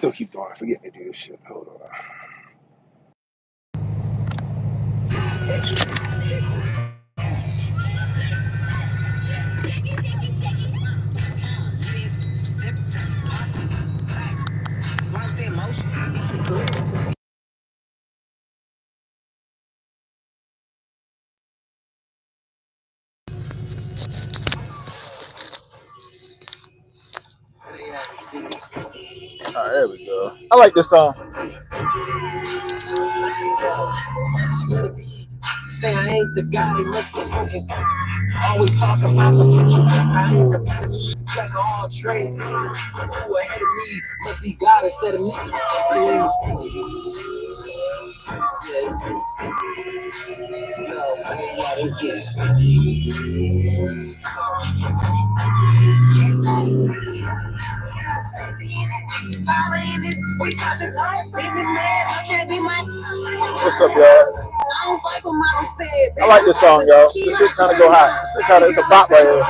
still keep doing. I forget to do this shit. Hold on. All right, there we go. I like this song. Say I ain't the guy they must be smoking. Always talk about potential. I ain't the jack of all trades. Who ahead of me must be God instead of me. What's up, y'all? I like this song, y'all. This shit kind of go hot. This shit it's a bop right here.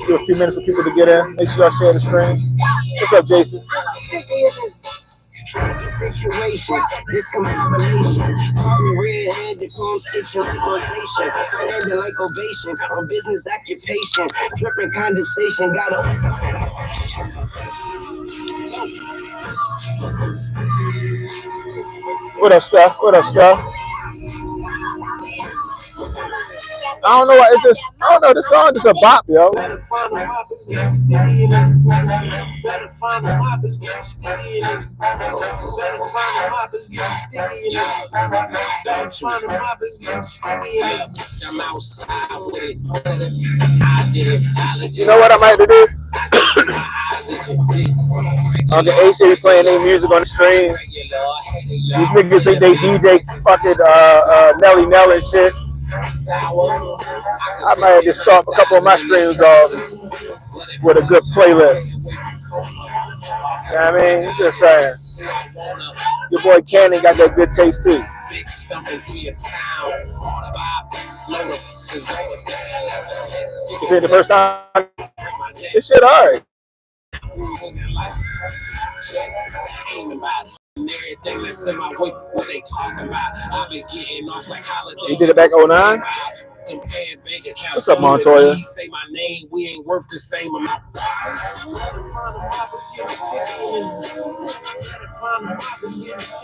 Give a few minutes for people to get in. Make sure y'all share the stream. What's up, Jason? Situation, this combination, red-handed palm stitching legalization, standing like ovation on business occupation, dripping condensation, got a. What up, Steph? What up, Steph? I don't know. I don't know. This song is a bop, yo. Better find the poppers getting sticky in it. Better find the poppers getting sticky in it. Better find the poppers getting sticky in it. Better find the poppers getting sticky in it. I'm outside with it. I did it. You know what I might do? On the A-Shady playing their music on the stream. These niggas think they DJ fucking Nelly Nell and shit. I might have to start a couple of my streams off with a good playlist. You know what I mean? Just saying. Your boy Cannon got that good taste too. You see it the first time? This shit alright. You did it back 09? What's up, Montoya? Say my name, we ain't worth the same amount.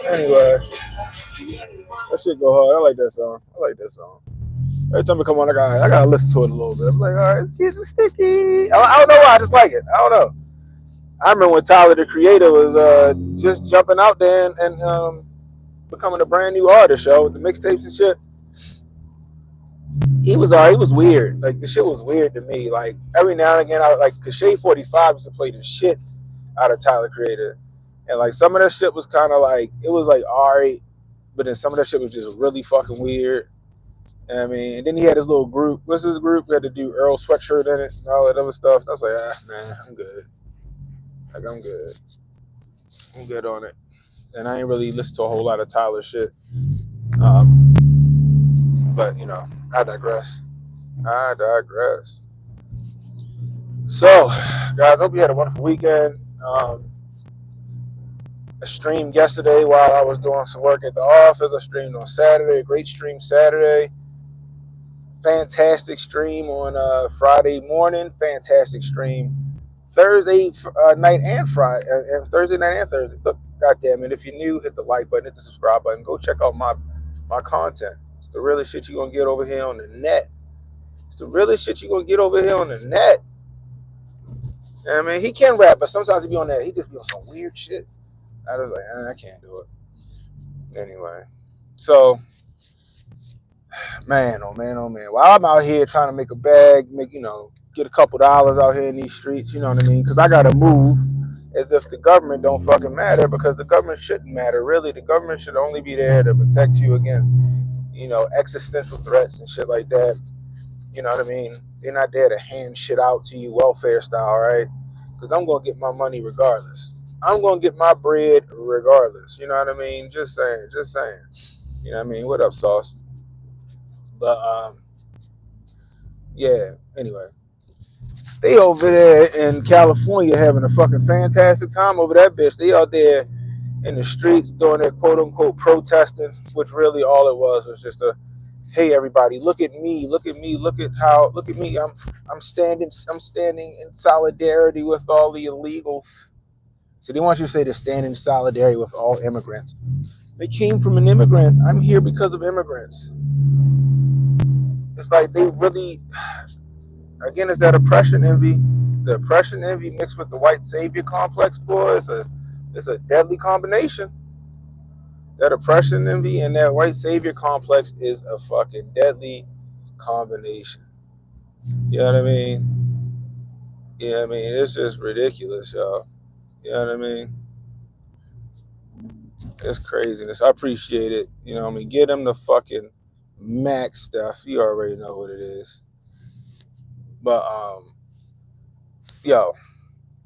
Anyway, that shit go hard. I like that song. Every time I come on, I gotta listen to it a little bit. I'm like, all right, it's getting sticky. I don't know why. I just like it. I don't know. I remember when Tyler, the Creator, was just jumping out there and becoming a brand new artist, yo, with the mixtapes and shit. He was weird. Like, the shit was weird to me. Like, every now and again, cause Shade 45 used to play the shit out of Tyler, Creator. And, like, some of that shit was kind of like, it was like, all right, but then some of that shit was just really fucking weird. You know what I mean? And then he had his little group. What's his group? He had to do Earl Sweatshirt in it and all that other stuff. I was like, man, I'm good. Like, I'm good. I'm good on it. And I ain't really listened to a whole lot of Tyler shit. But, you know, I digress. So, guys, hope you had a wonderful weekend. I streamed yesterday while I was doing some work at the office. I streamed on Saturday. Great stream Saturday. Fantastic stream on Friday morning. Fantastic stream Thursday night and Friday. And Thursday night and Thursday. Look, goddamn it. If you're new, hit the like button, hit the subscribe button. Go check out my content. It's the realest shit you're going to get over here on the net. It's the realest shit you're going to get over here on the net. I mean, he can rap, but sometimes he be on that. He just be on some weird shit. I was like, I can't do it. Anyway, so, man, oh man, oh man. While I'm out here trying to make a bag, get a couple dollars out here in these streets, you know what I mean? Because I got to move as if the government don't fucking matter, because the government shouldn't matter. Really, the government should only be there to protect you against, existential threats and shit like that. You know what I mean? They're not there to hand shit out to you welfare style, right? Because I'm going to get my money regardless. I'm going to get my bread regardless. You know what I mean? Just saying. You know what I mean? What up, Sauce? But, Yeah. Anyway, they over there in California having a fucking fantastic time over that bitch. They out there in the streets doing their quote unquote protesting, which really all it was just a, hey everybody, look at me, look at me, look at me. I'm standing in solidarity with all the illegals. So they want you to say to stand in solidarity with all immigrants. They came from an immigrant. I'm here because of immigrants. It's like they really, again, it's that oppression envy. The oppression envy mixed with the white savior complex, boy, it's a deadly combination. That oppression envy and that white savior complex is a fucking deadly combination. You know what I mean? You know what I mean? It's just ridiculous, y'all. You know what I mean? It's craziness. I appreciate it. You know what I mean? Get them the fucking max stuff. You already know what it is. But yo,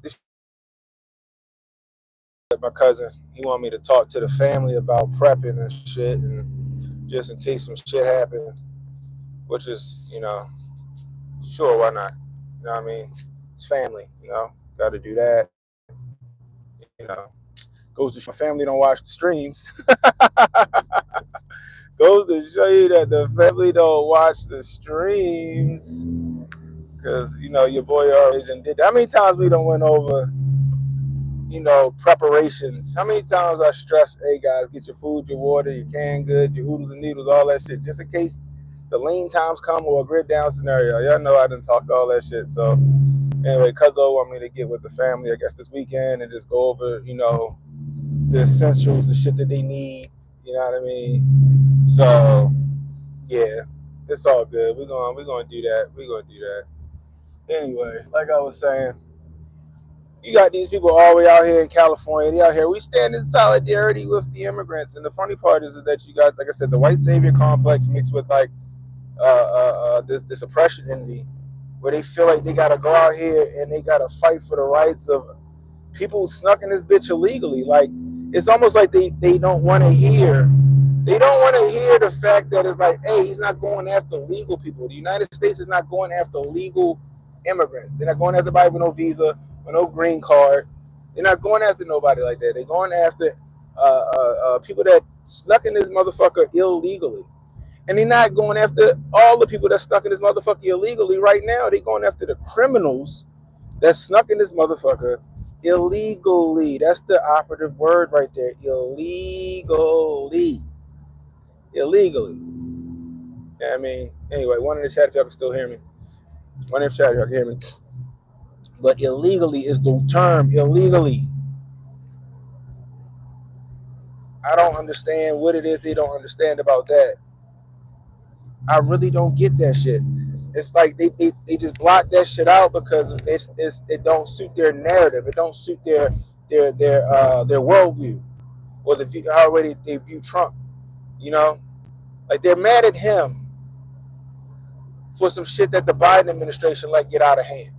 this my cousin, he wanted me to talk to the family about prepping and shit, and just in case some shit happened, which is, you know, sure, why not? You know what I mean? It's family, you know, got to do that. You know, goes to show my family don't watch the streams. Goes to show you that the family don't watch the streams. Because, you know, your boy already did that. How many times we done went over, you know, preparations? How many times I stress, hey, guys, get your food, your water, your canned goods, your oodles and needles, all that shit, just in case the lean times come or a grid down scenario. Y'all know I done talked all that shit. So, anyway, Cuzzo want me to get with the family, I guess, this weekend and just go over, you know, the essentials, the shit that they need. You know what I mean? So, yeah, it's all good. We're gonna do that. We're gonna do that. Anyway, like I was saying, you got these people all the way out here in California. They out here. We stand in solidarity with the immigrants. And the funny part is that you got, like I said, the white savior complex mixed with like this oppression envy, where they feel like they gotta go out here and they gotta fight for the rights of people who snuck in this bitch illegally. Like, it's almost like they don't want to hear. They don't want to hear the fact that it's like, hey, he's not going after legal people. The United States is not going after legal immigrants. They're not going after anybody with no visa, with no green card. They're not going after nobody like that. They're going after people that snuck in this motherfucker illegally. And they're not going after all the people that stuck in this motherfucker illegally right now. They're going after the criminals that snuck in this motherfucker illegally. That's the operative word right there. Illegally. Illegally. Yeah, I mean, anyway, one in the chat if y'all can still hear me. One in the chat if y'all can hear me. But illegally is the term. Illegally. I don't understand what it is they don't understand about that. I really don't get that shit. It's like they just block that shit out because it don't suit their narrative. It don't suit their worldview or the view, how they view Trump. You know, like they're mad at him for some shit that the Biden administration let get out of hand.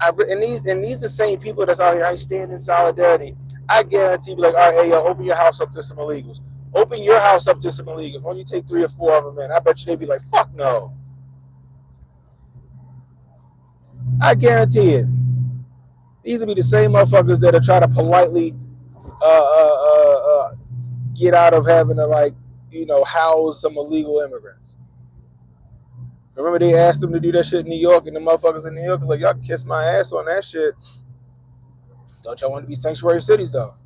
And these the same people that's out here. I stand in solidarity. I guarantee, be like, all right, hey, yo, open your house up to some illegals. Open your house up to some illegals. When you take 3 or 4 of them in, I bet you they'd be like, fuck no. I guarantee it. These will be the same motherfuckers that are trying to politely get out of having to, like, you know, house some illegal immigrants. Remember they asked them to do that shit in New York, and the motherfuckers in New York was like, y'all can kiss my ass on that shit. Don't y'all want to be sanctuary cities, though?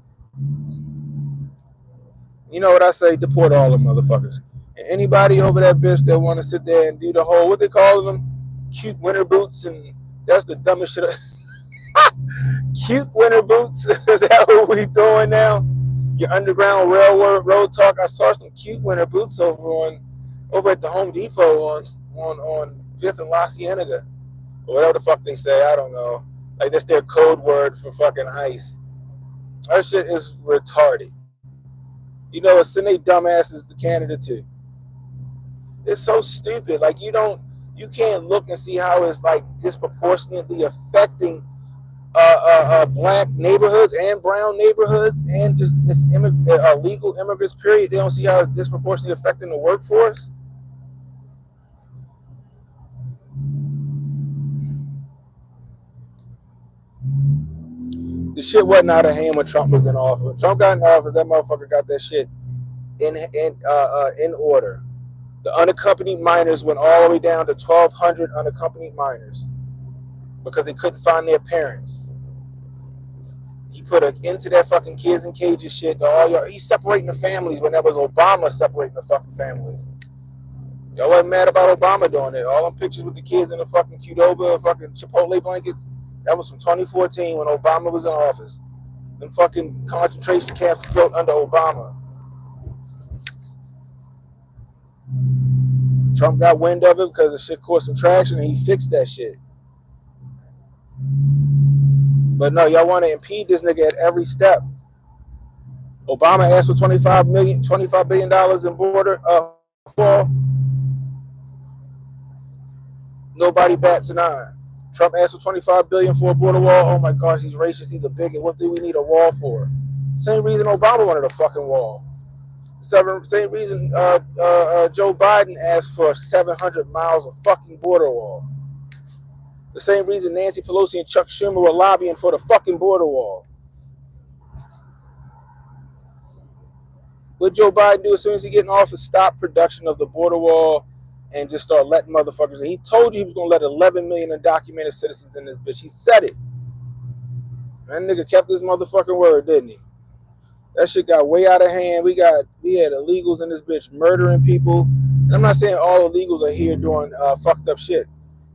You know what I say? Deport all them motherfuckers. And anybody over that bitch that want to sit there and do the whole, what they call them? Cute winter boots, and that's the dumbest shit. Cute winter boots? Is that what we doing now? Your Underground Railroad road talk. I saw some cute winter boots over at the Home Depot on 5th and La Cienega, or whatever the fuck they say. I don't know. Like, that's their code word for fucking ice. That shit is retarded. You know, send they dumbasses to Canada too. It's so stupid. Like, you can't look and see how it's like disproportionately affecting black neighborhoods and brown neighborhoods and just legal immigrants, period. They don't see how it's disproportionately affecting the workforce. The shit wasn't out of hand when Trump was in office. When Trump got in office, that motherfucker got that shit in order. The unaccompanied minors went all the way down to 1,200 unaccompanied minors because they couldn't find their parents. He put an end to that fucking kids in cages shit. He's separating the families when that was Obama separating the fucking families. Y'all wasn't mad about Obama doing it. All them pictures with the kids in the fucking Qdoba, fucking Chipotle blankets, that was from 2014 when Obama was in office. Them fucking concentration camps built under Obama. Trump got wind of it because the shit caused some traction and he fixed that shit. But no, y'all want to impede this nigga at every step. Obama asked for $25 billion in border wall. Nobody bats an eye. Trump asked for $25 billion for a border wall. Oh my gosh, he's racist. He's a bigot. What do we need a wall for? Same reason Obama wanted a fucking wall. Same reason Joe Biden asked for 700 miles of fucking border wall. The same reason Nancy Pelosi and Chuck Schumer were lobbying for the fucking border wall. What Joe Biden do as soon as he get in office? Stop production of the border wall and just start letting motherfuckers in. He told you he was going to let 11 million undocumented citizens in this bitch. He said it. That nigga kept his motherfucking word, didn't he? That shit got way out of hand. We had illegals in this bitch murdering people. And I'm not saying all illegals are here doing fucked up shit.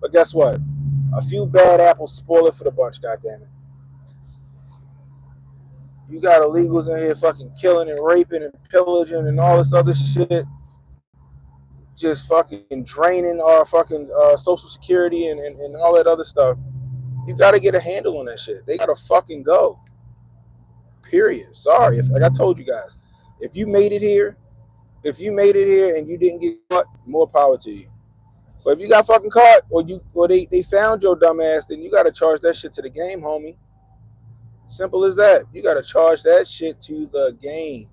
But guess what? A few bad apples spoil it for the bunch, goddammit. You got illegals in here fucking killing and raping and pillaging and all this other shit. Just fucking draining our fucking social security and all that other stuff. You got to get a handle on that shit. They got to fucking go. Period. Sorry. Like I told you guys, if you made it here and you didn't get caught, more power to you. But if you got fucking caught or they found your dumb ass, then you got to charge that shit to the game, homie. Simple as that. You got to charge that shit to the game.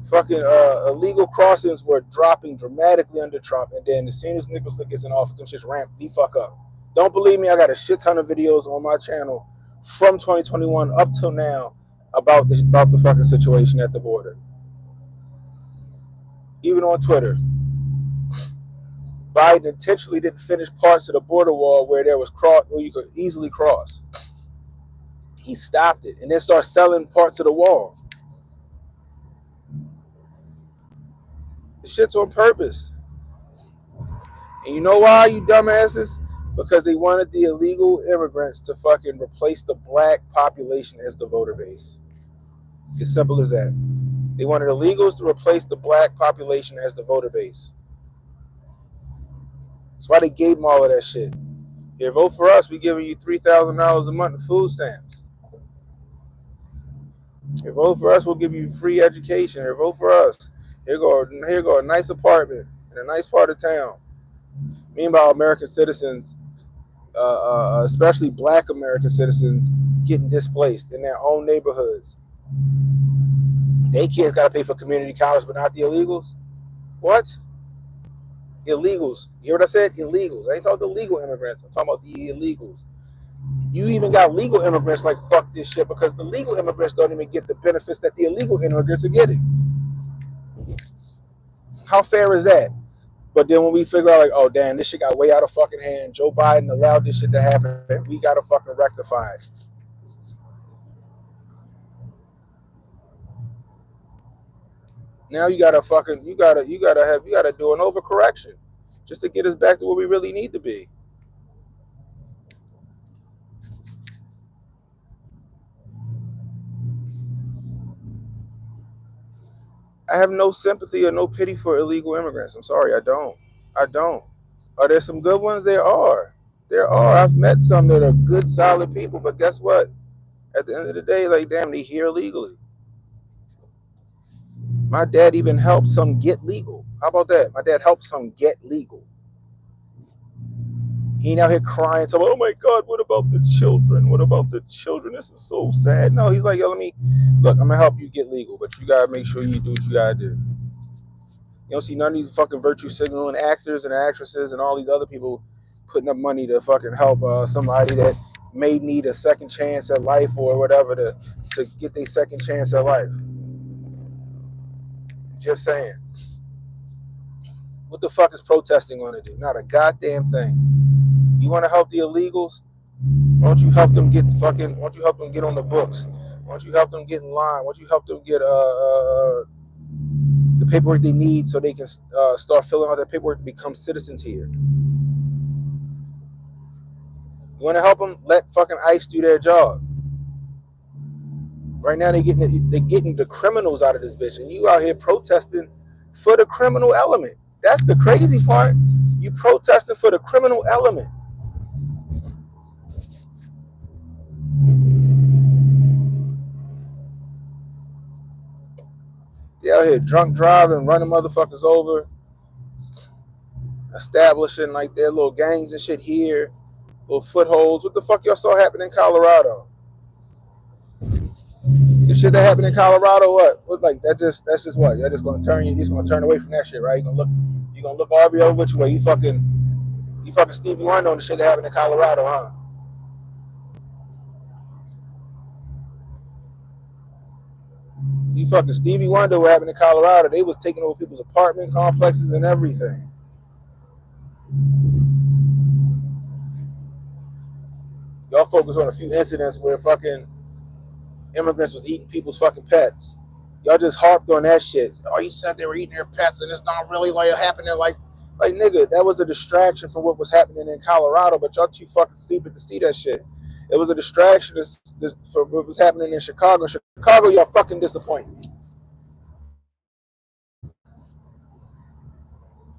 Fucking illegal crossings were dropping dramatically under Trump, and then as soon as Nicholas gets in office, them shits ramped the fuck up. Don't believe me? I got a shit ton of videos on my channel from 2021 up till now about the fucking situation at the border. Even on Twitter, Biden intentionally didn't finish parts of the border wall where you could easily cross. He stopped it and then started selling parts of the wall. The shit's on purpose. And you know why, you dumbasses? Because they wanted the illegal immigrants to fucking replace the black population as the voter base. As simple as that. They wanted illegals to replace the black population as the voter base. That's why they gave them all of that shit. You vote for us, we giving you $3,000 a month in food stamps. You vote for us, we'll give you free education. You vote for us, here go a nice apartment in a nice part of town. Meanwhile, American citizens, especially black American citizens, getting displaced in their own neighborhoods. Daycare's got to pay for community college, but not the illegals. What? Illegals. You hear what I said? Illegals. I ain't talking the legal immigrants. I'm talking about the illegals. You even got legal immigrants like, fuck this shit, because the legal immigrants don't even get the benefits that the illegal immigrants are getting. How fair is that? But then when we figure out, like, oh, damn, this shit got way out of fucking hand. Joe Biden allowed this shit to happen. We got to fucking rectify it. Now you gotta do an overcorrection just to get us back to where we really need to be. I have no sympathy or no pity for illegal immigrants. I'm sorry, I don't. Are there some good ones? There are. I've met some that are good, solid people, but guess what? At the end of the day, like, damn, they here illegally. My dad even helped some get legal. How about that? My dad helped some get legal. He ain't out here crying, talking, oh my God, what about the children? What about the children? This is so sad. No, he's like, yo, I'm gonna help you get legal, but you gotta make sure you do what you gotta do. You don't see none of these fucking virtue signaling actors and actresses and all these other people putting up money to fucking help somebody that may need a second chance at life or whatever to get their second chance at life. Just saying. What the fuck is protesting going to do? Not a goddamn thing. You want to help the illegals? Why don't you help them get fucking? Why don't you help them get on the books? Why don't you help them get in line? Why don't you help them get the paperwork they need so they can start filling out their paperwork to become citizens here? You want to help them? Let fucking ICE do their job. Right now they're getting the criminals out of this bitch, and you out here protesting for the criminal element. That's the crazy part. You protesting for the criminal element. They out here drunk driving, running motherfuckers over, establishing like their little gangs and shit here, little footholds. What the fuck y'all saw happen in Colorado? The shit that happened in Colorado, what like that's just what? You're just gonna turn away from that shit, right? You're gonna look every other which way. You fucking Stevie Wonder on the shit that happened in Colorado, huh? You fucking Stevie Wonder what happened in Colorado. They was taking over people's apartment complexes and everything. Y'all focus on a few incidents where fucking immigrants was eating people's fucking pets. Y'all just harped on that shit. Oh, you said they were eating their pets and it's not really like happening like nigga, that was a distraction from what was happening in Colorado, but y'all too fucking stupid to see that shit. It was a distraction for what was happening in Chicago. Chicago, y'all fucking disappointed.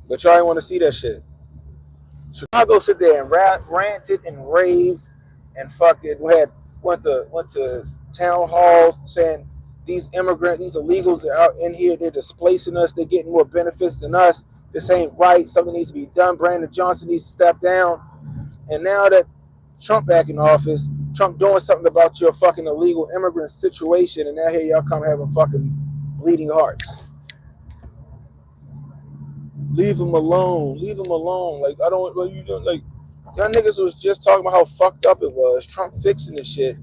But y'all ain't want to see that shit. Chicago sit there and ranted and raved and fucking went to town halls saying these immigrants, these illegals are out in here, they're displacing us, they're getting more benefits than us. This ain't right. Something needs to be done. Brandon Johnson needs to step down. And now that Trump back in office, Trump doing something about your fucking illegal immigrant situation, and now here y'all come having fucking bleeding hearts. Leave him alone. Leave him alone. Like, I don't, what you doing? Like, y'all niggas was just talking about how fucked up it was. Trump fixing this shit.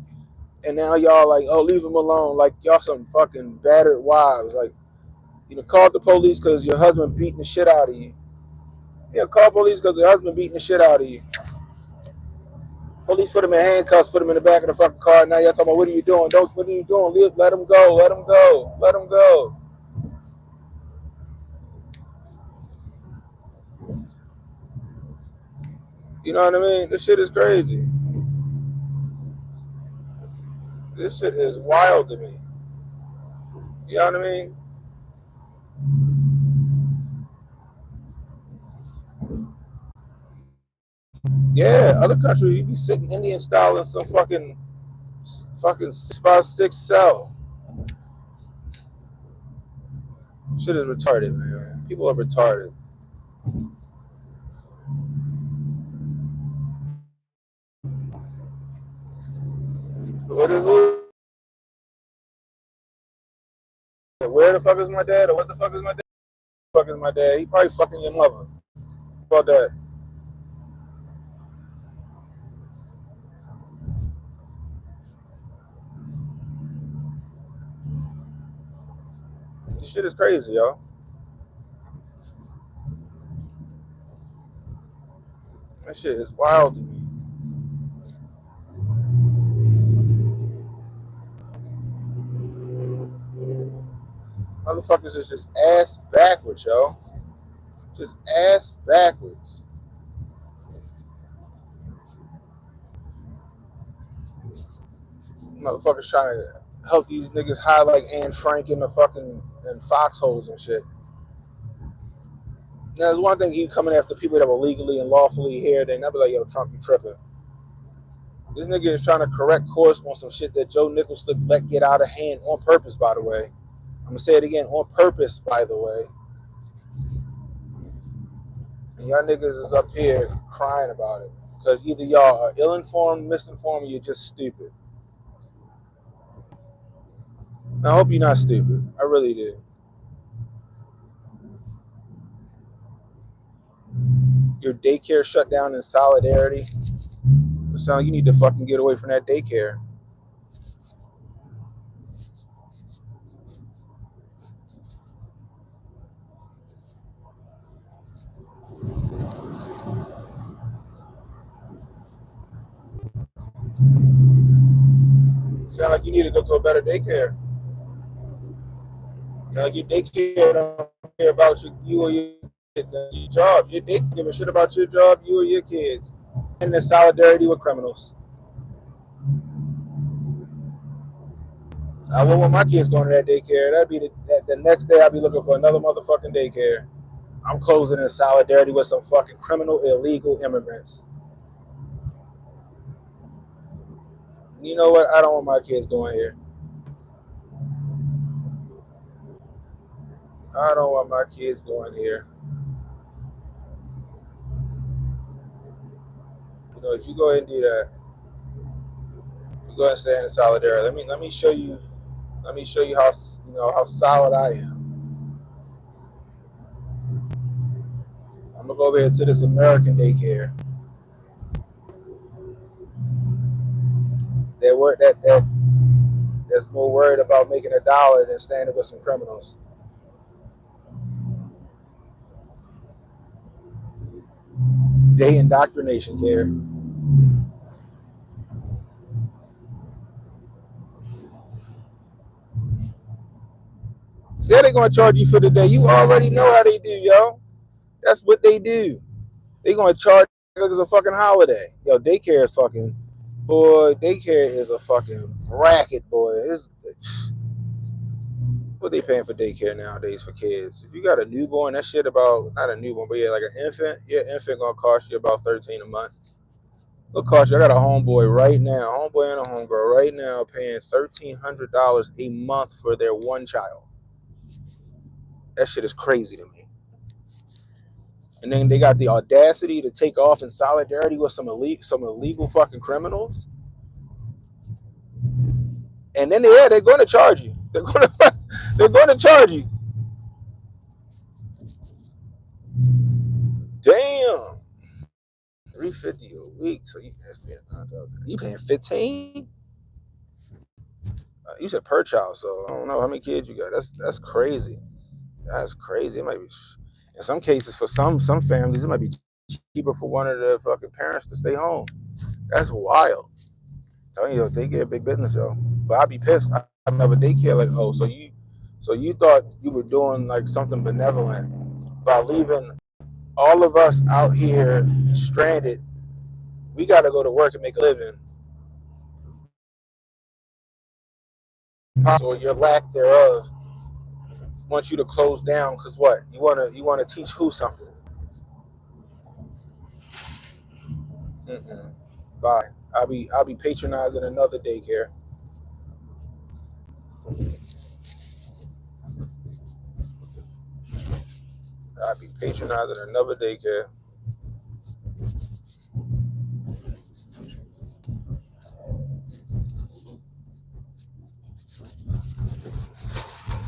And now y'all like, oh, leave him alone. Like, y'all some fucking battered wives. Like, you know, call the police because your husband beating the shit out of you. Yeah, call police because your husband beating the shit out of you. Police put him in handcuffs, put him in the back of the fucking car. Now y'all talking about, what are you doing? What are you doing? Let him go. Let him go. Let him go. You know what I mean? This shit is crazy. This shit is wild to me. You know what I mean? Yeah, other countries, you be sitting Indian style in some fucking 6x6 cell. Shit is retarded, man. People are retarded. What is it? Where the fuck is my dad? Or what the fuck is my dad? What the fuck is my dad? He probably fucking your mother. How about that? This shit is crazy, y'all. That shit is wild to me. Motherfuckers is just ass backwards, yo. Just ass backwards. Motherfuckers trying to help these niggas hide like Anne Frank in the fucking in foxholes and shit. Now, there's one thing you coming after people that were legally and lawfully here, they never like, yo, Trump, you tripping. This nigga is trying to correct course on some shit that Joe Nichols let get out of hand on purpose, by the way. I'm gonna say it again, on purpose, by the way. And y'all niggas is up here crying about it. Because either y'all are ill-informed, misinformed, or you're just stupid. Now, I hope you're not stupid. I really do. Your daycare shut down in solidarity. It sounds like you need to fucking get away from that daycare. It sounds like you need to go to a better daycare. It sounds like your daycare don't care about you or your kids and your job. Your daycare give a shit about your job, you or your kids. And the solidarity with criminals. I wouldn't want my kids going to that daycare. That'd be the next day I'd be looking for another motherfucking daycare. I'm closing in solidarity with some fucking criminal, illegal immigrants. You know what? I don't want my kids going here. I don't want my kids going here. You know, if you go ahead and do that, you go ahead and stay in solidarity. Let me show you. Let me show you how how solid I am. I'm gonna go over here to this American daycare. That's more worried about making a dollar than standing with some criminals. Day indoctrination care. Yeah, they're gonna charge you for the day. You already know how they do, yo. That's what they do. They're gonna charge like it's a fucking holiday. Yo, daycare is fucking daycare is a fucking racket, boy. It's what they paying for daycare nowadays for kids. If you got a newborn, that shit about not a newborn, but yeah, like an infant, your infant gonna cost you about $13 a month. It'll cost you. I got a homeboy right now, homeboy and a homegirl right now paying $1,300 a month for their one child. That shit is crazy to me. And then they got the audacity to take off in solidarity with some illegal fucking criminals. And then they're going to charge you. They're going to charge you. Damn. $350 a week. So you paying 15? You said per child, so I don't know how many kids you got. That's crazy. That's crazy. It might be in some cases for some families it might be cheaper for one of the fucking parents to stay home. That's wild. I'm telling you, daycare big business, yo. But I'd be pissed. I'd have a daycare like, oh, so you thought you were doing like something benevolent by leaving all of us out here stranded. We got to go to work and make a living. Or your lack thereof wants you to close down because what? You want to teach who something? Bye. I'll be patronizing another daycare. I'll be patronizing another daycare.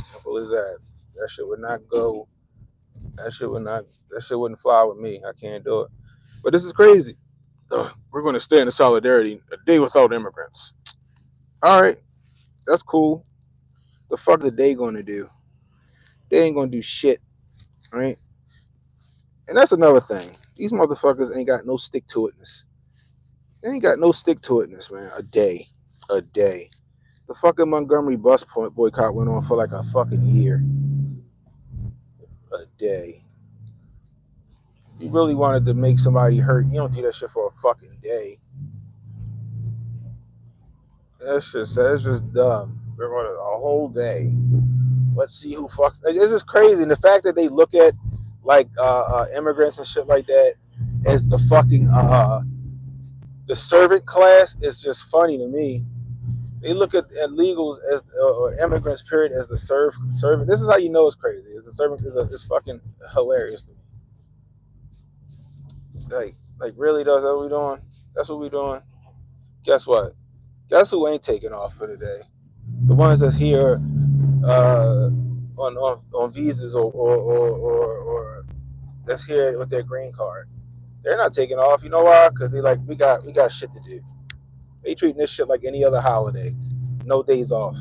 Simple as that. That shit would not go. That shit wouldn't fly with me. I can't do it. But this is crazy. We're going to stay in solidarity a day without immigrants. All right, that's cool. The fuck are they going to do? They ain't going to do shit, right? And that's another thing. These motherfuckers ain't got no stick to itness. They ain't got no stick to itness, man. A day. The fucking Montgomery bus boycott went on for like a fucking year. A day. If you really wanted to make somebody hurt, you don't do that shit for a fucking day. That's just dumb. We're going a whole day. Let's see who fuck. Like, this is crazy. And the fact that they look at like immigrants and shit like that as the fucking the servant class is just funny to me. They look at illegals as immigrants, period, as the servant. This is how you know it's crazy. It's a servant is fucking hilarious to me. Like really, that's what we doing. That's what we doing. Guess what? Guess who ain't taking off for the day? The ones that's here on visas or that's here with their green card. They're not taking off. You know why? Because they like, we got shit to do. They treating this shit like any other holiday. No days off.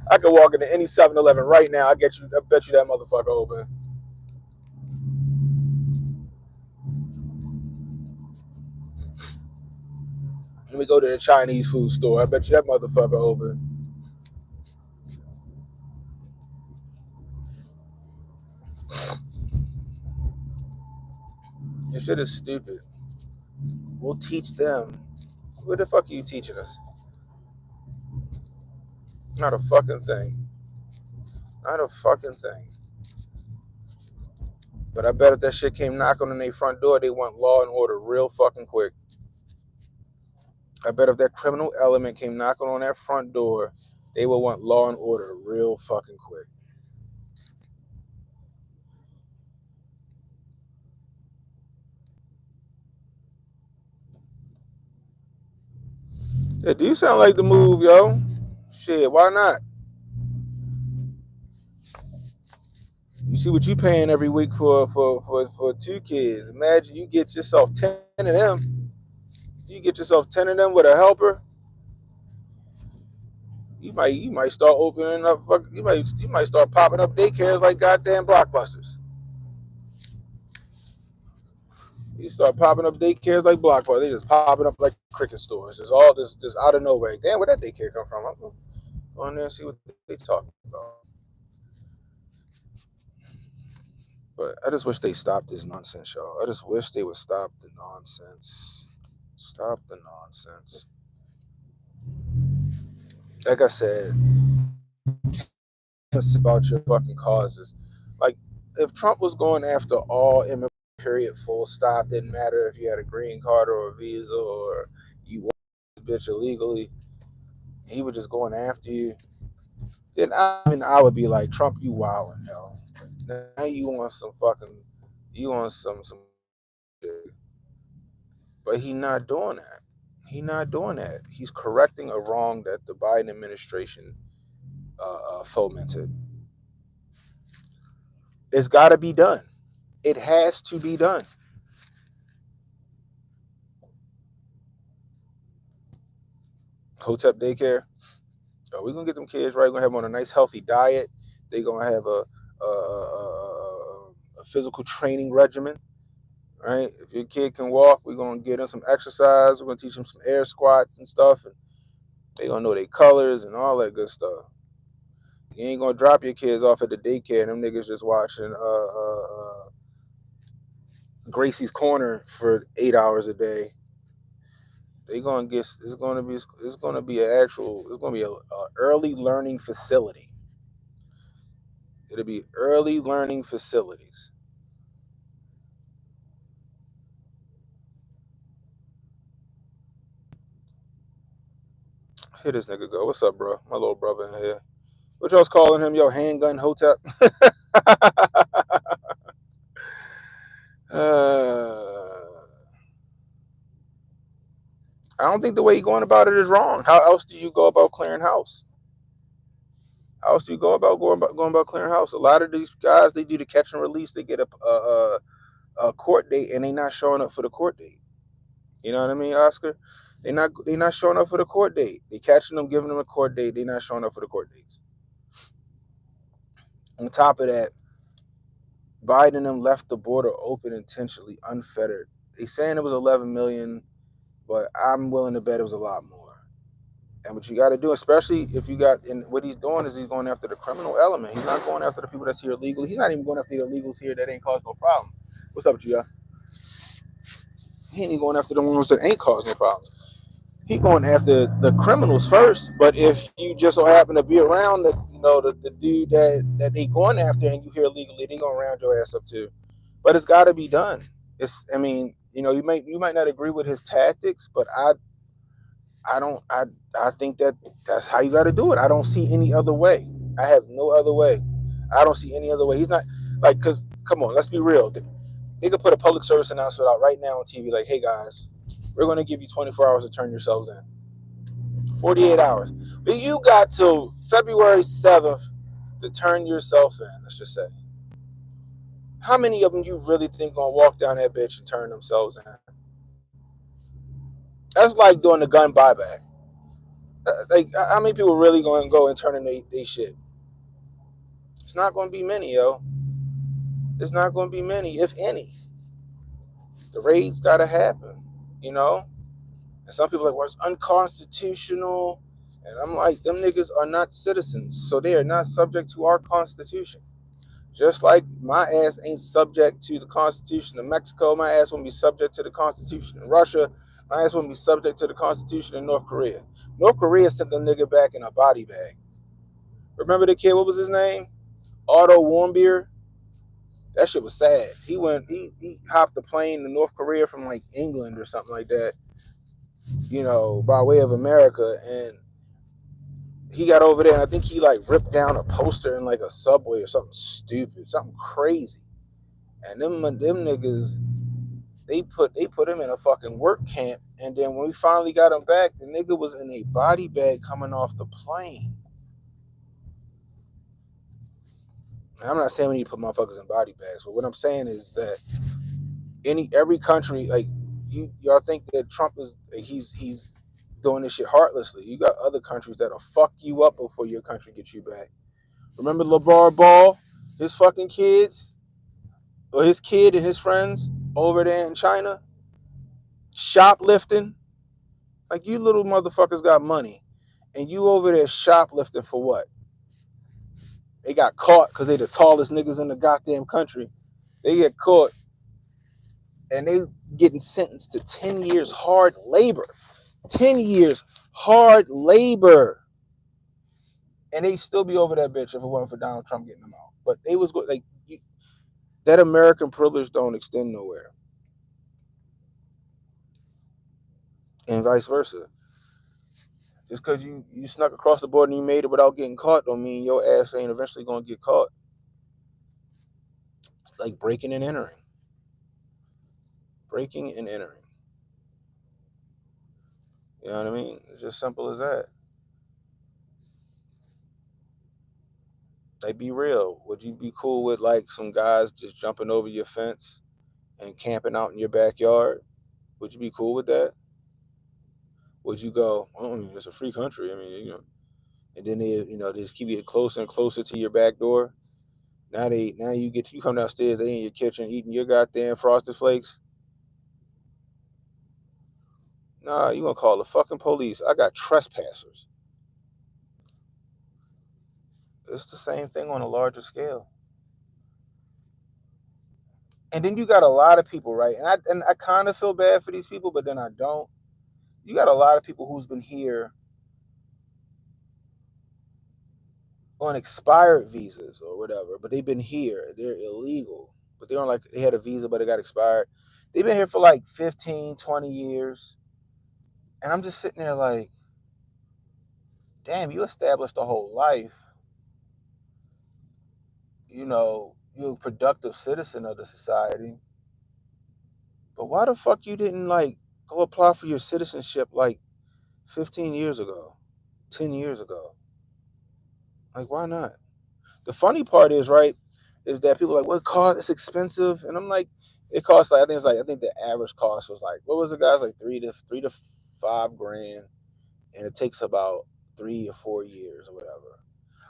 I could walk into any 7-Eleven right now. I bet you that motherfucker open. Let me go to the Chinese food store. I bet you that motherfucker open. This shit is stupid. We'll teach them. What the fuck are you teaching us? Not a fucking thing. Not a fucking thing. But I bet if that shit came knocking on their front door, they want law and order real fucking quick. I bet if that criminal element came knocking on that front door, they will want law and order real fucking quick. Yeah, do you sound like the move, yo? Shit, why not? You see what you paying every week for 2 kids. Imagine you get yourself 10 of them. You get yourself 10 of them with a helper. You might start opening up. You might start popping up daycares like goddamn Blockbusters. You start popping up daycares like Blockbusters. They just popping up like cricket stores. Just all just out of nowhere. Damn, where that daycare come from? I'm going to go in there and see what they talking about. But I just wish they stopped this nonsense, y'all. I just wish they would stop the nonsense. Stop the nonsense. Like I said, it's about your fucking causes. Like, if Trump was going after all immigrants, period, full stop, didn't matter if you had a green card or a visa or you want this bitch illegally, he was just going after you, then I would be like, Trump, you wildin', yo. Now you want some shit. But he not doing that. He's not doing that. He's correcting a wrong that the Biden administration fomented. It's got to be done. It has to be done. Hotep Daycare. We're going to get them kids right. We're going to have them on a nice, healthy diet. They're going to have a physical training regimen. Right? If your kid can walk, we're going to get them some exercise. We're going to teach them some air squats and stuff. And they're going to know their colors and all that good stuff. You ain't going to drop your kids off at the daycare and them niggas just watching Gracie's Corner for 8 hours a day. They're going to get, it's going to be an early learning facility. It'll be early learning facilities. Here this nigga go. What's up, bro? My little brother in here. What y'all's calling him? Yo, handgun Hotep? I don't think the way you're going about it is wrong. How else do you go about clearing house? How else do you go about going about clearing house? A lot of these guys, they do the catch and release. They get a court date and they not showing up for the court date. You know what I mean, Oscar? They not showing up for the court date. They catching them, giving them a court date. They not showing up for the court dates. On top of that, Biden and them left the border open intentionally, unfettered. They saying it was 11 million, but I'm willing to bet it was a lot more. And what you got to do, especially if you got, and what he's doing is he's going after the criminal element. He's not going after the people that's here illegally. He's not even going after the illegals here that ain't caused no problem. What's up with you, guys? He ain't even going after the ones that ain't caused no problem. He going after the criminals first. But if you just so happen to be around the dude that they going after and you here illegally, they gonna round your ass up too. But it's got to be done. You might not agree with his tactics, but I think that's how you got to do it. I don't see any other way. I have no other way. I don't see any other way. He's not like, because come on, let's be real. They could put a public service announcement out right now on TV like, hey guys, we're going to give you 24 hours to turn yourselves in. 48 hours. But you got till February 7th to turn yourself in, let's just say. How many of them you really think gonna walk down that bitch and turn themselves in? That's like doing the gun buyback. Like, how many people really gonna go and turn in they shit? It's not gonna be many, yo. It's not gonna be many, if any. The raids gotta happen, you know? And some people are like, well, it's unconstitutional. And I'm like, them niggas are not citizens, so they are not subject to our constitution. Just like my ass ain't subject to the Constitution of Mexico, my ass won't be subject to the Constitution of Russia, my ass won't be subject to the Constitution of North Korea. North Korea sent the nigga back in a body bag. Remember the kid, what was his name? Otto Warmbier? That shit was sad. He hopped the plane to North Korea from like England or something like that, you know, by way of America, and he got over there and I think he like ripped down a poster in like a subway or something stupid, something crazy. And them niggas, they put him in a fucking work camp, and then when we finally got him back, the nigga was in a body bag coming off the plane. And I'm not saying we need to put motherfuckers in body bags, but what I'm saying is that every country, like y'all think that Trump is he's doing this shit heartlessly. You got other countries that'll fuck you up before your country gets you back. Remember LeVar Ball, his fucking kids, or his kid and his friends over there in China, shoplifting. Like, you little motherfuckers got money, and you over there shoplifting for what? They got caught because they the tallest niggas in the goddamn country. They get caught, and they getting sentenced to 10 years hard labor. 10 years hard labor. And they still be over that bitch if it wasn't for Donald Trump getting them out. But they was like, that American privilege don't extend nowhere. And vice versa. Just because you snuck across the border and you made it without getting caught don't mean your ass ain't eventually going to get caught. It's like breaking and entering. Breaking and entering. You know what I mean? It's just simple as that. Like, be real. Would you be cool with like some guys just jumping over your fence and camping out in your backyard? Would you be cool with that? Would you go, oh, it's a free country? I mean, you know, and then they just keep getting closer and closer to your back door. Now you come downstairs, they in your kitchen eating your goddamn Frosted Flakes. Nah, you gonna call the fucking police. I got trespassers. It's the same thing on a larger scale. And then you got a lot of people, right? And I kind of feel bad for these people, but then I don't. You got a lot of people who's been here on expired visas or whatever, but they've been here. They're illegal, but they don't like, they had a visa, but it got expired. They've been here for like 15, 20 years. And I'm just sitting there like, damn, you established a whole life. You know, you're a productive citizen of the society. But why the fuck you didn't like go apply for your citizenship like 15 years ago, 10 years ago? Like, why not? The funny part is, right, is that people are like, what cost? It's expensive. And I'm like, it costs like, I think the average cost was like, what was it, guys? Like three to $5,000. And it takes about 3 or 4 years or whatever.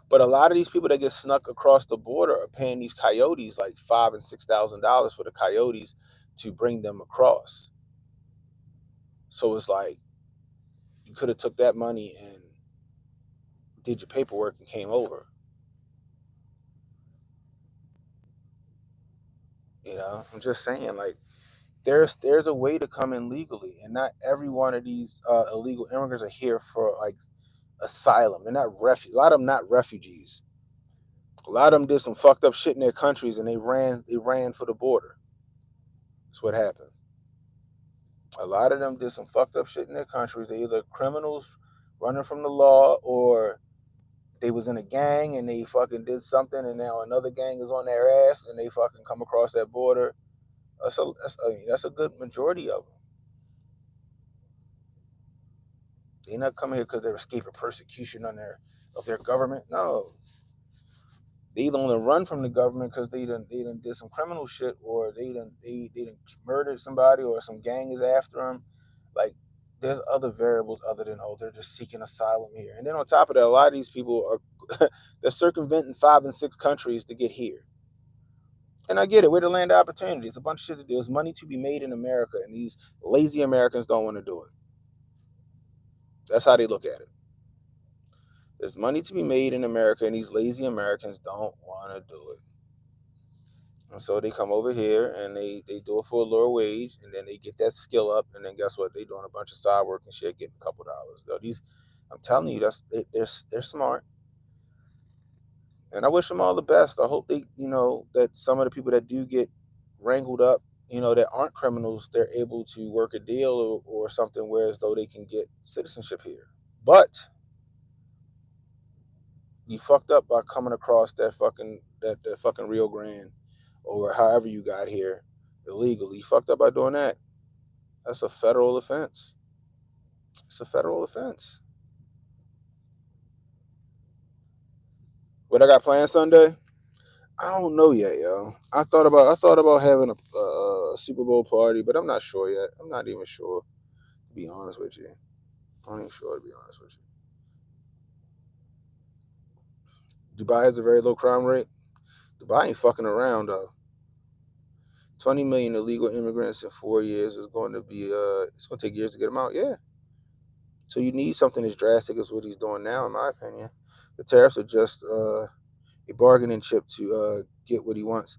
But a lot of these people that get snuck across the border are paying these coyotes like $5,000 and $6,000 for the coyotes to bring them across. So it's like, you could have took that money and did your paperwork and came over. You know, I'm just saying, like, there's a way to come in legally, and not every one of these illegal immigrants are here for like asylum. They're not a lot of them not refugees. A lot of them did some fucked up shit in their countries, and they ran for the border. That's what happened. A lot of them did some fucked up shit in their countries. They either criminals running from the law, or they was in a gang and they fucking did something, and now another gang is on their ass, and they fucking come across that border. That's a good majority of them. They're not coming here because they're escaping persecution of their government. No, They either want to run from the government because they done did some criminal shit, or they done murdered somebody, or some gang is after them. Like, there's other variables other than, oh, they're just seeking asylum here. And then on top of that, a lot of these people are they're circumventing 5 and 6 countries to get here. And I get it. We're the land of opportunity. It's a bunch of shit to do. There's money to be made in America, and these lazy Americans don't want to do it. That's how they look at it. There's money to be made in America, and these lazy Americans don't want to do it. And so they come over here and they do it for a lower wage, and then they get that skill up, and then guess what? They doing a bunch of side work and shit, getting a couple dollars. Though these, I'm telling you, they're smart, and I wish them all the best. I hope they, that some of the people that do get wrangled up, that aren't criminals, they're able to work a deal or something, where as though they can get citizenship here. But you fucked up by coming across that fucking Rio Grande, or however you got here illegally. You fucked up by doing that. That's a federal offense. It's a federal offense. What I got planned Sunday? I don't know yet, yo. I thought about having a Super Bowl party, but I'm not sure yet. I'm not even sure, to be honest with you. I'm not even sure, to be honest with you. Dubai has a very low crime rate. Dubai ain't fucking around though. 20 million illegal immigrants in 4 years is going to be it's going to take years to get them out. Yeah. So you need something as drastic as what he's doing now, in my opinion. The tariffs are just a bargaining chip to get what he wants.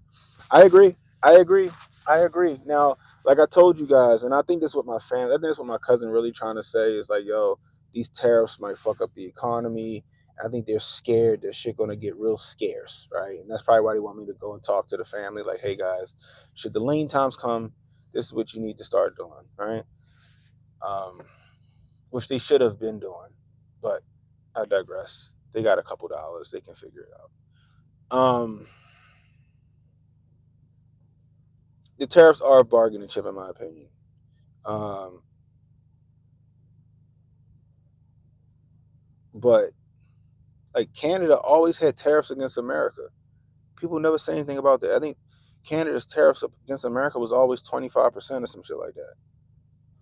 I agree. I agree. I agree. Now, like I told you guys, and I think that's what my family, I think that's what my cousin really trying to say is like, yo, these tariffs might fuck up the economy. I think they're scared that shit gonna get real scarce, right? And that's probably why they want me to go and talk to the family, like, hey guys, should the lean times come, this is what you need to start doing, right? Which they should have been doing, but I digress. They got a couple dollars, they can figure it out. The tariffs are a bargaining chip, in my opinion. But like Canada always had tariffs against America. People never say anything about that. I think Canada's tariffs against America was always 25% or some shit like that.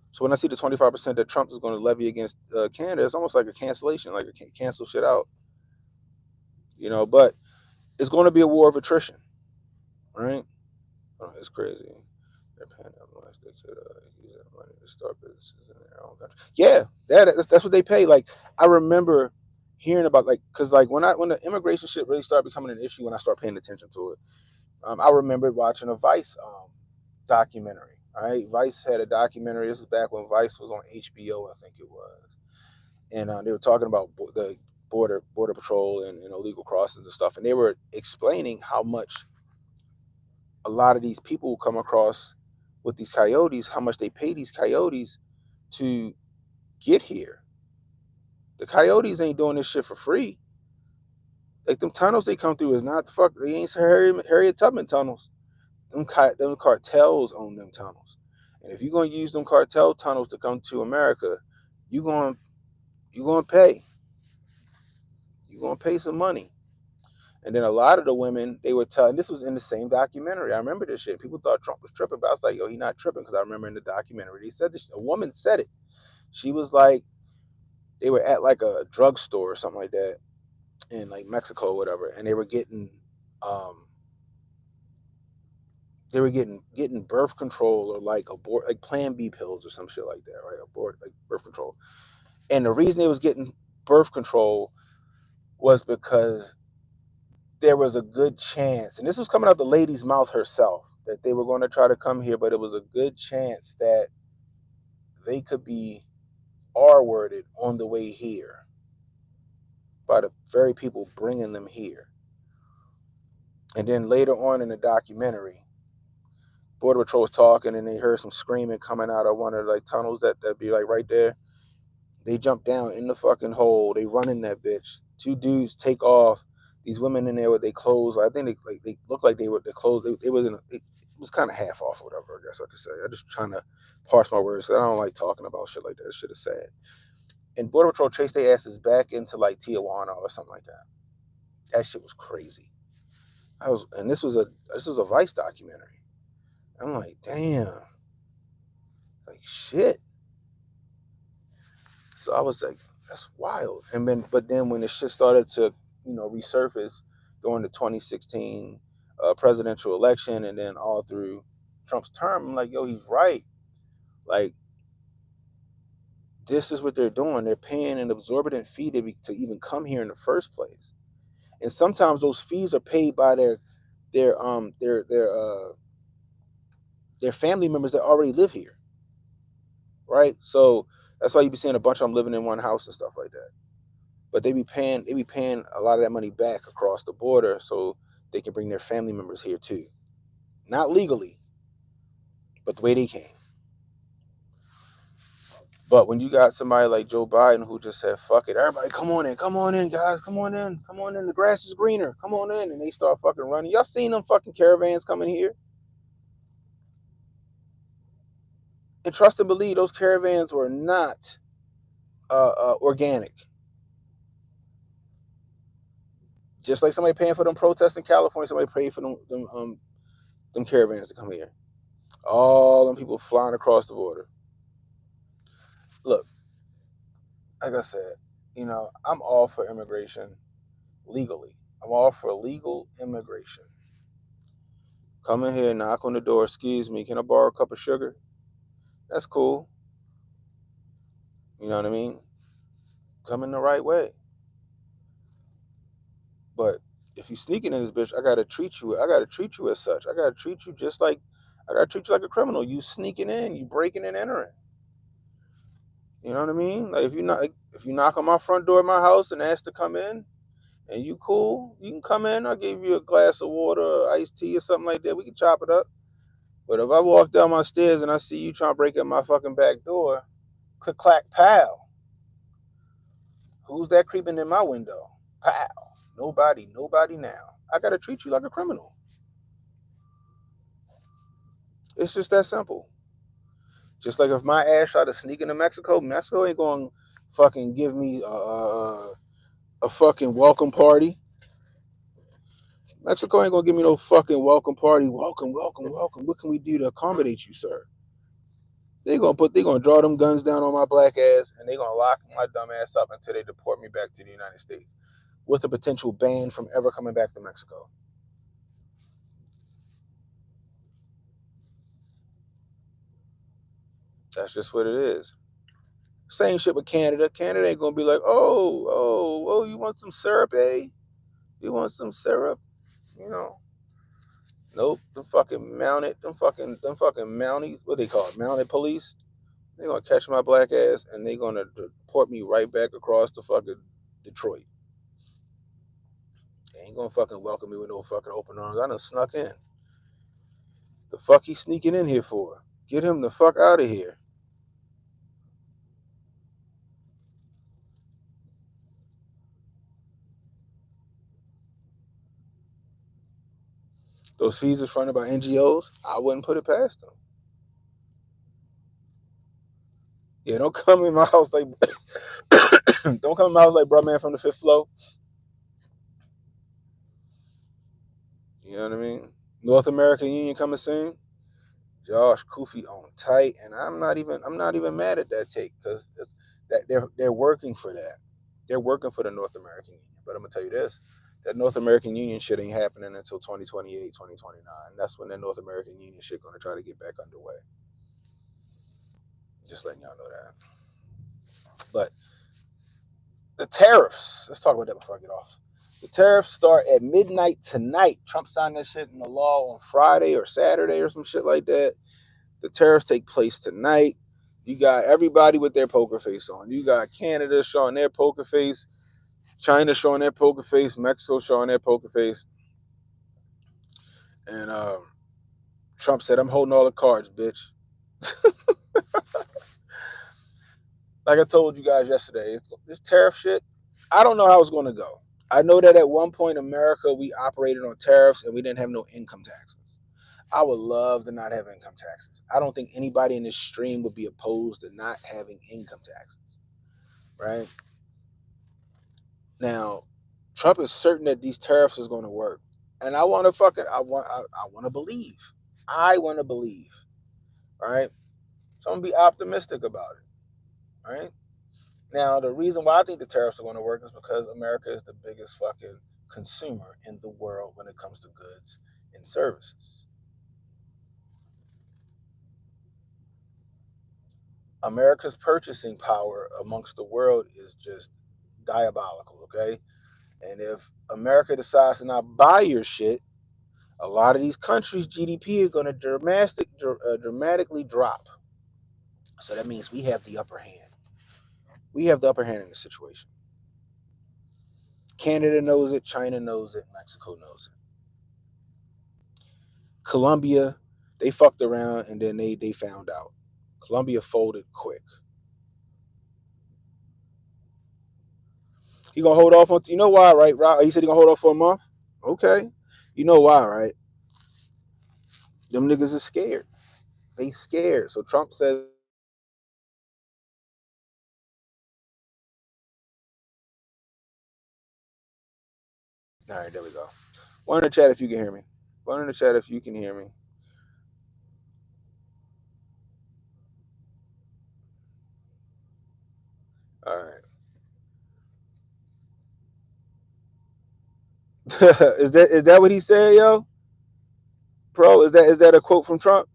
So when I see the 25% that Trump is going to levy against Canada, it's almost like a cancellation, like a cancel shit out. But it's going to be a war of attrition, right? Oh, it's crazy. They're paying them much. They could use that money to start businesses in their own country. Yeah, that's what they pay. Like, I remember hearing about, like, because like when the immigration shit really started becoming an issue, when I started paying attention to it, I remember watching a Vice documentary. Right, Vice had a documentary. This is back when Vice was on HBO, I think it was, and they were talking about the border patrol and illegal crossings and stuff, and they were explaining how much a lot of these people come across with these coyotes, how much they pay these coyotes to get here. The coyotes ain't doing this shit for free. Like, them tunnels they come through is not they ain't Harriet Tubman tunnels. Them cartels own them tunnels. And if you're gonna use them cartel tunnels to come to America, you're gonna pay. You're gonna pay some money. And then a lot of the women, they were telling, this was in the same documentary. I remember this shit. People thought Trump was tripping, but I was like, yo, he's not tripping, because I remember in the documentary, they said this, a woman said it. She was like, they were at like a drugstore or something like that in like Mexico or whatever, and they were getting getting birth control, or like like Plan B pills or some shit like that, right? Like birth control. And the reason they was getting birth control was because there was a good chance, and this was coming out the lady's mouth herself, that they were going to try to come here, but it was a good chance that they could be R-worded on the way here by the very people bringing them here. And then later on in the documentary, Border Patrol was talking, and they heard some screaming coming out of one of the like tunnels that'd be like right there. They jump down in the fucking hole. They run in that bitch. 2 dudes take off. These women in there with their clothes. I think they looked like they were their clothes. It was kind of half off or whatever, I guess I could say. I'm just trying to parse my words. I don't like talking about shit like that. Shit is sad. And Border Patrol chased their asses back into like Tijuana or something like that. That shit was crazy. And this was a Vice documentary. I'm like, damn, like shit. So I was like, that's wild. But then when the shit started to, resurface during the 2016 presidential election, and then all through Trump's term, I'm like, yo, he's right. Like, this is what they're doing. They're paying an exorbitant fee to even come here in the first place. And sometimes those fees are paid by their um their their uh their family members that already live here, right? So that's why you be seeing a bunch of them living in one house and stuff like that. But they be paying a lot of that money back across the border so they can bring their family members here too. Not legally, but the way they can. But when you got somebody like Joe Biden who just said, fuck it, everybody come on in, guys, come on in, the grass is greener, come on in, and they start fucking running. Y'all seen them fucking caravans coming here? And trust and believe, those caravans were not organic. Just like somebody paying for them protests in California, somebody paid for them caravans to come here. All them people flying across the border. Look, like I said, I'm all for immigration legally. I'm all for legal immigration. Come in here, knock on the door. Excuse me, can I borrow a cup of sugar? That's cool. You know what I mean? Come in the right way. But if you sneaking in this bitch, I gotta treat you. I gotta treat you as such. I gotta treat you just like I gotta treat you like a criminal. You sneaking in, you breaking and entering. You know what I mean? Like if you knock on my front door of my house and ask to come in, and you cool, you can come in. I'll give you a glass of water, iced tea, or something like that. We can chop it up. But if I walk down my stairs and I see you trying to break in my fucking back door, click clack pow. Who's that creeping in my window? Pow. Nobody now. I gotta treat you like a criminal. It's just that simple. Just like if my ass tried to sneak into Mexico, Mexico ain't going to fucking give me a fucking welcome party. Mexico ain't going to give me no fucking welcome party. Welcome, welcome, welcome. What can we do to accommodate you, sir? They gonna draw them guns down on my black ass, and they gonna lock my dumb ass up until they deport me back to the United States, with a potential ban from ever coming back to Mexico. That's just what it is. Same shit with Canada. Canada ain't gonna be like, oh, you want some syrup, eh? You want some syrup? You know. Nope. Them fucking mounties, what they call it? Mounted police. They gonna catch my black ass and they gonna deport me right back across the fucking Detroit. They ain't gonna fucking welcome me with no fucking open arms. I done snuck in. The fuck he sneaking in here for? Get him the fuck out of here. Those fees are funded by NGOs. I wouldn't put it past them. Yeah, don't come in my house like don't come in my house like bro man from the fifth floor. You know what I mean? North American Union coming soon. Josh Kufi on tight, and I'm not even mad at that take because that they're working for that. They're working for the North American Union. But I'm gonna tell you this: that North American Union shit ain't happening until 2028, 2029. That's when the North American Union shit gonna try to get back underway. Just letting y'all know that. But the tariffs. Let's talk about that before I get off. The tariffs start at midnight tonight. Trump signed that shit in the law on Friday or Saturday or some shit like that. The tariffs take place tonight. You got everybody with their poker face on. You got Canada showing their poker face, China showing their poker face, Mexico showing their poker face. And Trump said, I'm holding all the cards, bitch. Like I told you guys yesterday, this tariff shit, I don't know how it's going to go. I know that at one point in America, we operated on tariffs and we didn't have no income taxes. I would love to not have income taxes. I don't think anybody in this stream would be opposed to not having income taxes, right? Now, Trump is certain that these tariffs is going to work. And I want to fucking, I want to believe. I want to believe, right? So I'm gonna be optimistic about it, right? Now, the reason why I think the tariffs are going to work is because America is the biggest fucking consumer in the world when it comes to goods and services. America's purchasing power amongst the world is just diabolical, okay? And if America decides to not buy your shit, a lot of these countries' GDP is going to dramatically drop. So that means we have the upper hand. We have the upper hand in the situation. Canada knows it, China knows it, Mexico knows it. Colombia, they fucked around and then they found out. Colombia folded quick. He gonna hold off on, you know why, right? Rob? He said he gonna hold off for a month. Okay, you know why, right? Them niggas are scared. They scared. So Trump says, all right, there we go. One in the chat if you can hear me. One in the chat if you can hear me. All right. is that what he said, yo? Bro, is that a quote from Trump?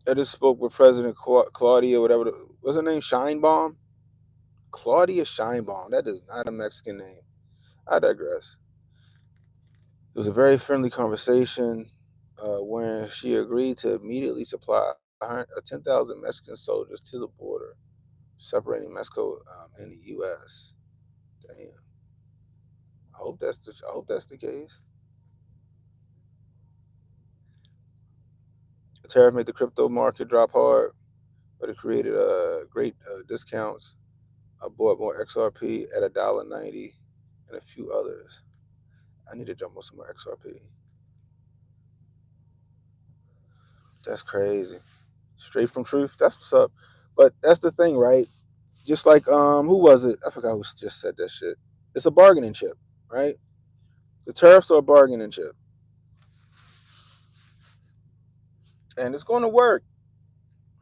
I just spoke with President Claudia, whatever. What's her name? Scheinbaum? Claudia Scheinbaum. That is not a Mexican name. I digress. It was a very friendly conversation where she agreed to immediately supply 10,000 Mexican soldiers to the border, separating Mexico and the U.S. Damn. I hope that's the case. The tariff made the crypto market drop hard, but it created great discounts. I bought more XRP at $1.90 and a few others. I need to jump on some more XRP. That's crazy. Straight from truth. That's what's up. But that's the thing, right? Just like who was it? I forgot who just said that shit. It's a bargaining chip, right? The tariffs are a bargaining chip, and it's going to work.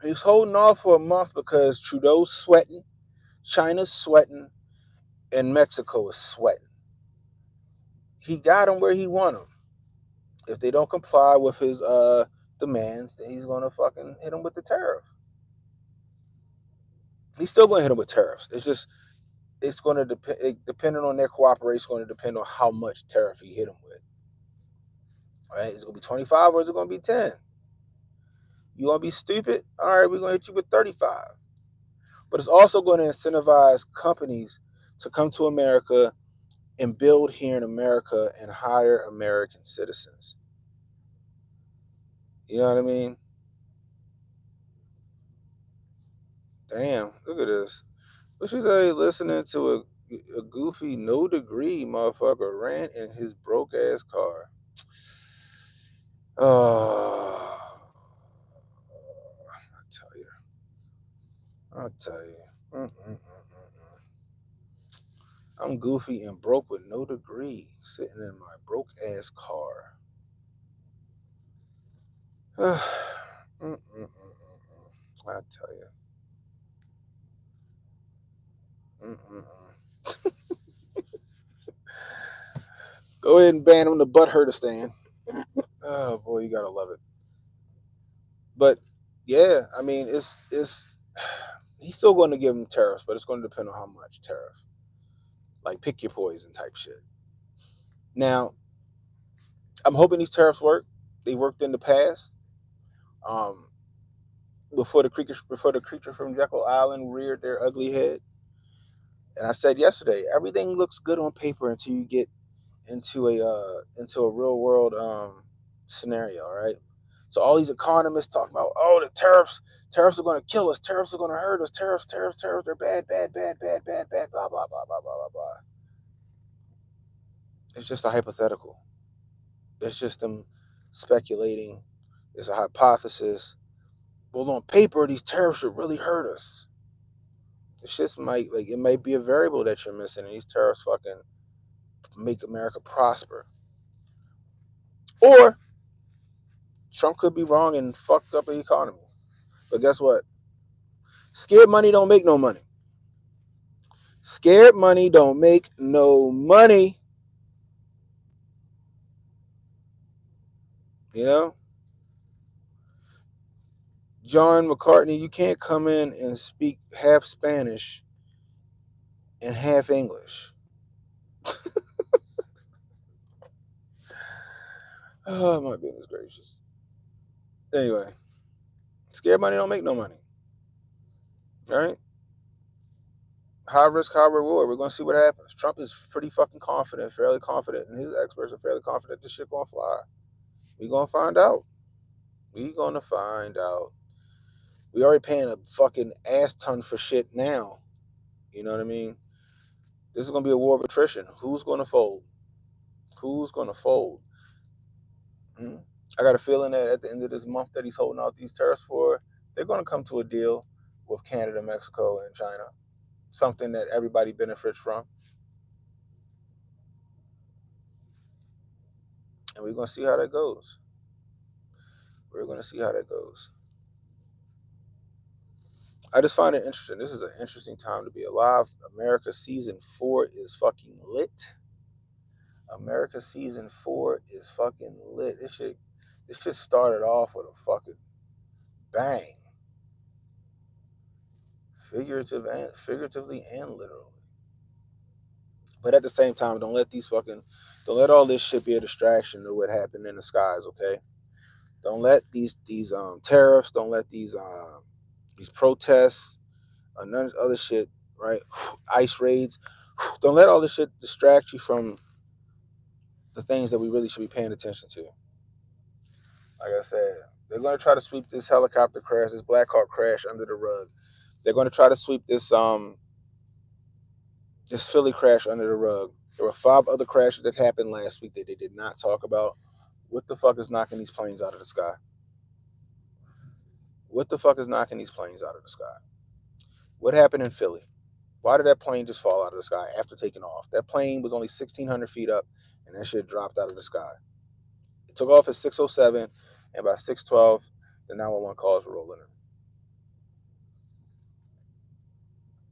He's holding off for a month because Trudeau's sweating, China's sweating, and Mexico is sweating. He got them where he want them. If they don't comply with his demands, then he's gonna fucking hit them with the tariff. He's still gonna hit them with tariffs. It's gonna depend. Depending on their cooperation, it's gonna depend on how much tariff he hit them with. All right, is it gonna be 25 or is it gonna be 10? You gonna be stupid? All right, we're gonna hit you with 35. But it's also going to incentivize companies to come to America and build here in America and hire American citizens. You know what I mean? Damn, look at this. What she say? Listening to a goofy, no degree motherfucker rant in his broke ass car. Oh, I tell you. I tell you. I'm goofy and broke with no degree, sitting in my broke ass car. I tell you. Go ahead and ban him the butt hurter stand. Oh boy, you gotta love it. But yeah, I mean, it's he's still going to give him tariffs, but it's going to depend on how much tariff. Like pick your poison type shit. Now, I'm hoping these tariffs work. They worked in the past. Um, before the creature from Jekyll Island reared their ugly head. And I said yesterday, everything looks good on paper until you get into a real world scenario, right? So all these economists talk about, oh, the tariffs are going to kill us, tariffs are going to hurt us, tariffs, they're bad, bad, bad, bad, bad, bad, blah, blah, blah, blah, blah, blah, blah. It's just a hypothetical. It's just them speculating. It's a hypothesis. Well, on paper, these tariffs should really hurt us. The shit's it might be a variable that you're missing, and these tariffs fucking make America prosper. Or Trump could be wrong and fucked up the economy. But guess what? Scared money don't make no money. Scared money don't make no money. You know? John McCartney, you can't come in and speak half Spanish and half English. Oh, my goodness gracious. Anyway, scared money don't make no money. All right? High risk, high reward. We're going to see what happens. Trump is pretty fucking confident, fairly confident, and his experts are fairly confident this shit going to fly. We're going to find out. We're going to find out. We already paying a fucking ass ton for shit now. You know what I mean? This is going to be a war of attrition. Who's going to fold? Who's going to fold? I got a feeling that at the end of this month that he's holding out these tariffs for, they're going to come to a deal with Canada, Mexico, and China. Something that everybody benefits from. And we're going to see how that goes. We're going to see how that goes. I just find it interesting. This is an interesting time to be alive. America season 4 is fucking lit. America season 4 is fucking lit. This shit started off with a fucking bang. Figuratively and literally. But at the same time, don't let all this shit be a distraction to what happened in the skies, okay? Don't let these tariffs, don't let these protests, none of this other shit, right? ICE raids. Don't let all this shit distract you from the things that we really should be paying attention to. Like I said, they're going to try to sweep this helicopter crash, this Black Hawk crash under the rug. They're going to try to sweep this Philly crash under the rug. There were 5 other crashes that happened last week that they did not talk about. What the fuck is knocking these planes out of the sky? What the fuck is knocking these planes out of the sky? What happened in Philly? Why did that plane just fall out of the sky after taking off? That plane was only 1,600 feet up, and that shit dropped out of the sky. It took off at 6:07, and by 6:12, the 911 calls were rolling in.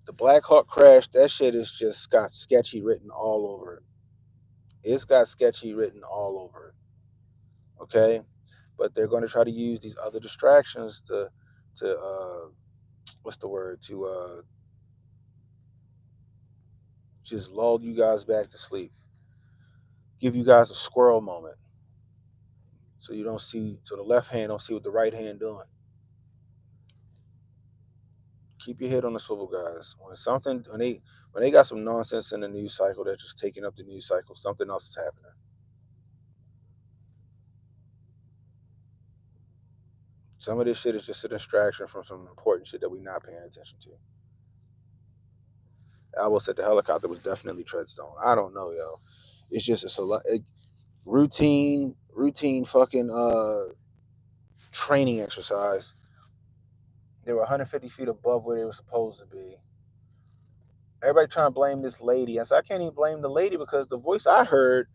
The Black Hawk crash, that shit is just got sketchy written all over it. It's got sketchy written all over it. Okay? But they're going to try to use these other distractions to what's the word? To just lull you guys back to sleep. Give you guys a squirrel moment. So the left hand don't see what the right hand doing. Keep your head on the swivel, guys. When they got some nonsense in the news cycle that's just taking up the news cycle, something else is happening. Some of this shit is just a distraction from some important shit that we're not paying attention to. Albo said the helicopter was definitely Treadstone. I don't know, yo. It's just a routine fucking training exercise. They were 150 feet above where they were supposed to be. Everybody trying to blame this lady. I said, I can't even blame the lady because the voice I heard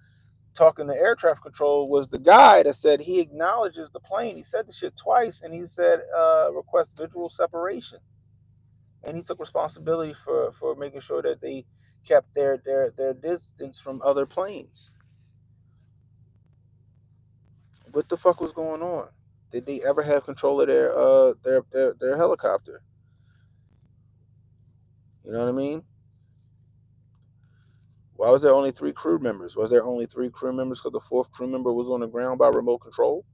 talking to air traffic control was the guy that said he acknowledges the plane. He said the shit twice, and he said request visual separation. And he took responsibility for making sure that they kept their distance from other planes. What the fuck was going on? Did they ever have control of their helicopter? You know what I mean? Why was there only 3 crew members? Was there only 3 crew members because the 4th crew member was on the ground by remote control?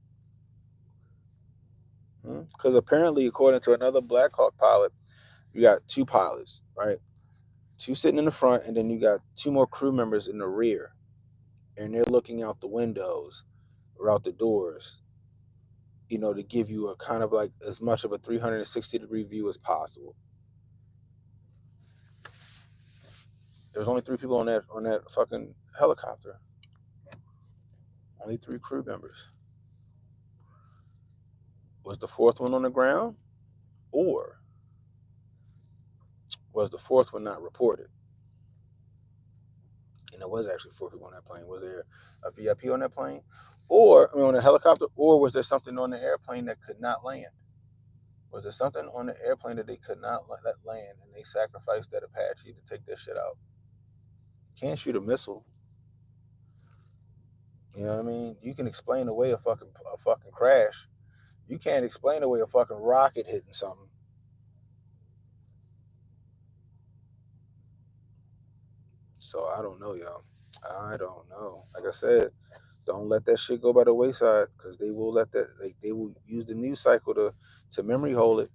Because apparently, according to another Black Hawk pilot, you got 2 pilots, right? 2 sitting in the front, and then you got 2 more crew members in the rear. And they're looking out the windows or out the doors, to give you a kind of like as much of a 360-degree view as possible. There's only 3 people on that fucking helicopter. Only 3 crew members. Was the 4th one on the ground? Or was the 4th one not reported? And there was actually 4 people on that plane. Was there a VIP on that plane? Or, I mean, on a helicopter? Or was there something on the airplane that could not land? Was there something on the airplane that they could not let land and they sacrificed that Apache to take their shit out? Can't shoot a missile. You know what I mean? You can explain away a fucking crash. You can't explain away a fucking rocket hitting something. So I don't know, y'all. I don't know. Like I said, don't let that shit go by the wayside because they will let that. Like they will use the news cycle to memory hole it.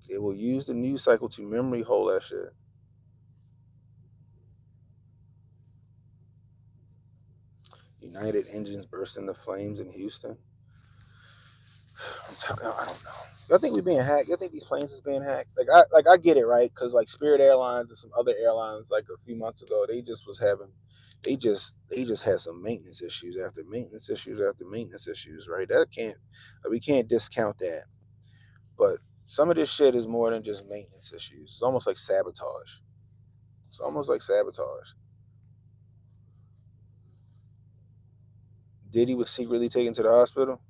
They will use the news cycle to memory hole that shit. United engines burst into flames in Houston. I'm telling you, I don't know. Y'all think we being hacked? Y'all think these planes is being hacked? Like I get it, right? Because like Spirit Airlines and some other airlines, like a few months ago, they just was having, they just had some maintenance issues after maintenance issues after maintenance issues, right? That can't, we can't discount that. But some of this shit is more than just maintenance issues. It's almost like sabotage. It's almost like sabotage. Diddy was secretly taken to the hospital.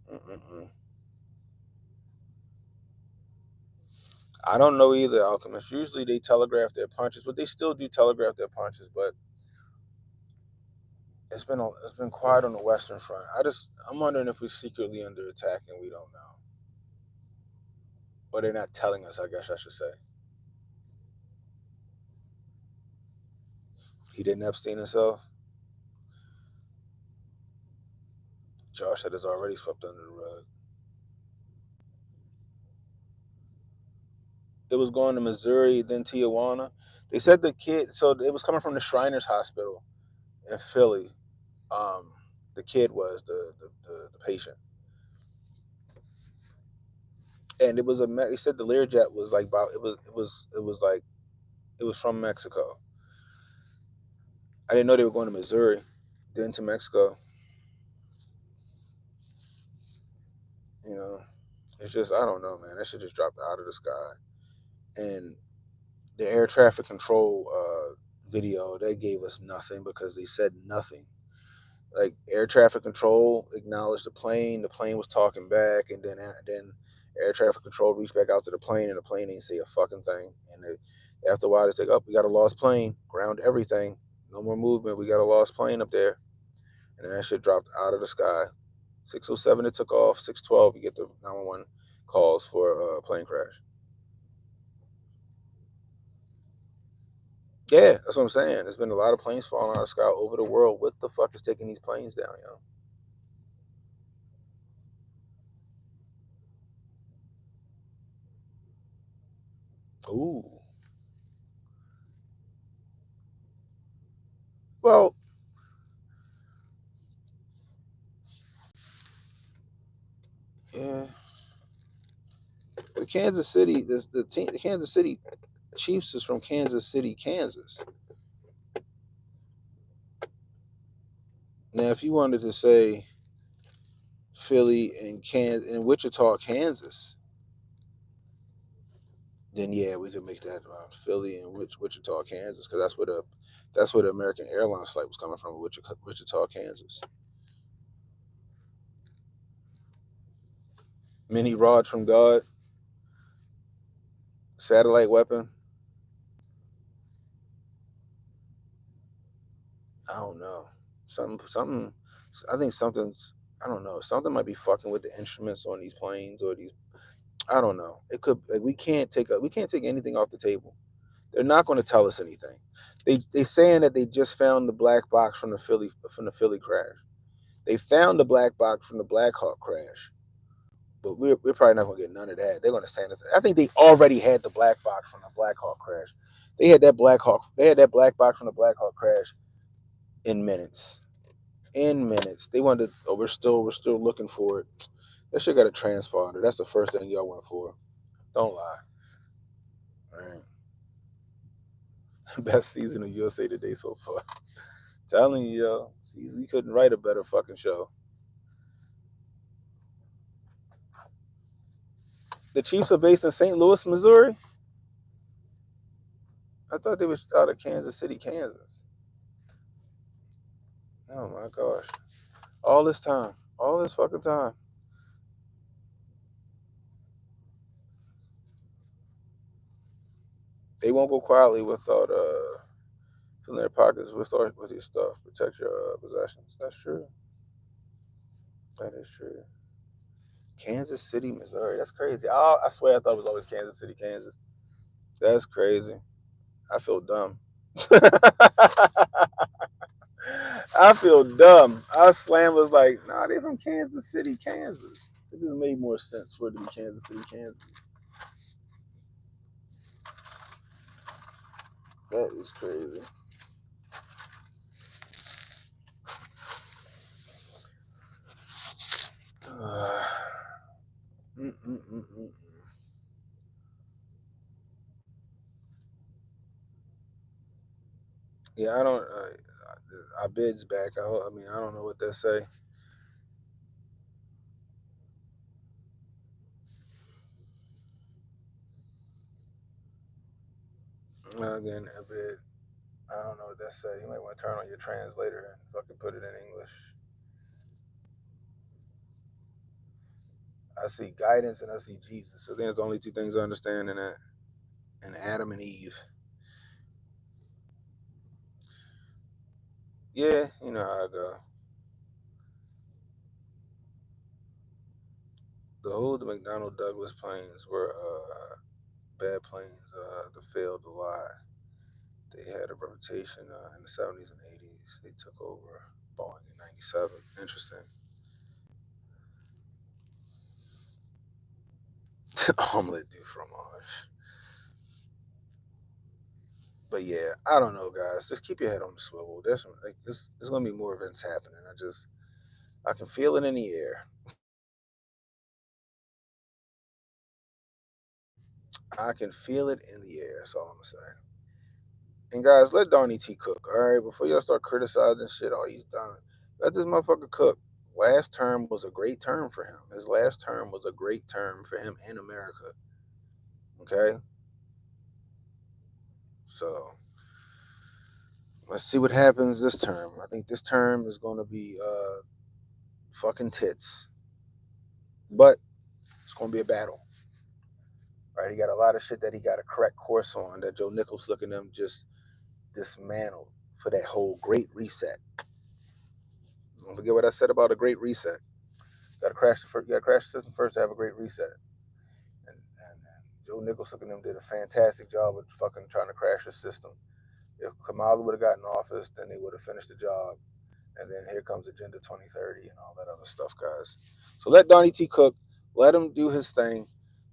Mm-mm-mm. I don't know either, Alchemist. Usually they telegraph their punches, but they still do telegraph their punches. But it's been quiet on the Western Front. I'm wondering if we're secretly under attack and we don't know, or they're not telling us. I guess I should say. He didn't Epstein himself. Josh said it's already swept under the rug. It was going to Missouri, then Tijuana. They said the kid. So it was coming from the Shriners Hospital in Philly. Um, the kid was the patient, and it was a. He said the Learjet was like about. It was like it was from Mexico. I didn't know they were going to Missouri, then to Mexico. You know, it's just I don't know, man. That shit just dropped out of the sky, and the air traffic control video they gave us nothing because they said nothing. Like air traffic control acknowledged the plane. The plane was talking back, and then air traffic control reached back out to the plane, and the plane didn't say a fucking thing. And after a while, they said, "Oh, we got a lost plane. Ground everything. No more movement. We got a lost plane up there." And then that shit dropped out of the sky. 6:07 it took off. 6:12 you get the 911 calls for a plane crash. Yeah, that's what I'm saying. There's been a lot of planes falling out of the sky over the world. What the fuck is taking these planes down, yo? Ooh. Well, yeah. The Kansas City, the team, the Kansas City Chiefs is from Kansas City, Kansas. Now, if you wanted to say Philly and Wichita, Kansas, then yeah, we could make that Philly and Wichita, Kansas, because that's where the American Airlines flight was coming from, Wichita, Kansas. Mini rod from God, satellite weapon. I don't know. Something. I think something's. I don't know. Something might be fucking with the instruments on these planes or these. I don't know. It could. Like, we can't take anything off the table. They're not going to tell us anything. They saying that they just found the black box from the Philly crash. They found the black box from the Black Hawk crash, but we're probably not going to get none of that. They're going to say this. I think they already had the black box from the Black Hawk crash. They had that Black Hawk. They had that black box from the Black Hawk crash in minutes. In minutes. They wanted. Oh, we're still looking for it. That shit got a transponder. That's the first thing y'all went for. Don't lie. All right. Best season of USA Today so far. Telling you, yo, you couldn't write a better fucking show. The Chiefs are based in St. Louis, Missouri. I thought they were out of Kansas City, Kansas. Oh my gosh! All this time, all this fucking time. They won't go quietly without filling their pockets with your stuff. Protect your possessions. That's true. That is true. Kansas City, Missouri. That's crazy. I swear I thought it was always Kansas City, Kansas. That's crazy. I feel dumb. I feel dumb. Our slam was like, nah, they're from Kansas City, Kansas. It just made more sense for it to be Kansas City, Kansas. That is crazy. Yeah, I don't. Our bid's back. I mean, I don't know what they say. Again, a bid. I don't know what that say. You might want to turn on your translator and fucking put it in English. I see guidance and I see Jesus. So there's the only two things I understand in that. And Adam and Eve. Yeah, you know how it go. The McDonnell Douglas planes were bad planes that failed a lot. They had a reputation in the 70s and 80s. They took over Boeing in 97. Interesting. Omelette du fromage. But yeah, I don't know, guys. Just keep your head on the swivel. There's some, like, there's gonna be more events happening. I can feel it in the air. I can feel it in the air. That's all I'm gonna say. And guys, let Donnie T cook. All right, before y'all start criticizing shit, all he's done. Let this motherfucker cook. Last term was a great term for him. His last term was a great term for him in America. Okay, so let's see what happens this term. I think this term is going to be fucking tits, but it's going to be a battle. Right? He got a lot of shit that he got a correct course on that Joe Nichols looking them just dismantled for that whole great reset. Don't forget what I said about a great reset. Got to crash the first. You got to crash the system first to have a great reset. And Joe Nichols looking them did a fantastic job of fucking trying to crash the system. If Kamala would have gotten office, then they would have finished the job. And then here comes Agenda 2030 and all that other stuff, guys. So let Donnie T cook. Let him do his thing.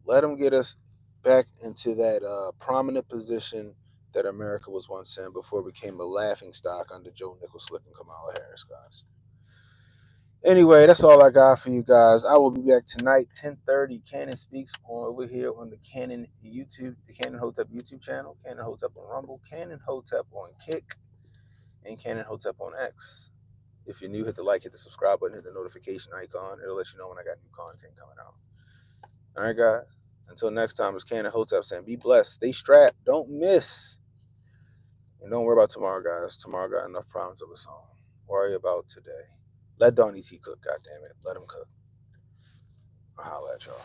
Let him get us back into that prominent position that America was once in before it became a laughing stock under Joe Nichols, Slick, and Kamala Harris, guys. Anyway, that's all I got for you guys. I will be back tonight, 10:30. Cannon Speaks over here on the Cannon YouTube, the Cannon Hotep YouTube channel, Cannon Hotep on Rumble, Cannon Hotep on Kick, and Cannon Hotep on X. If you're new, hit the like, hit the subscribe button, hit the notification icon. It'll let you know when I got new content coming out. All right, guys. Until next time, it's Cannon Hotep saying, be blessed, stay strapped, don't miss. And don't worry about tomorrow, guys. Tomorrow got enough problems of its own. Worry about today. Let Donnie T cook, goddammit. Let him cook. I'll holler at y'all.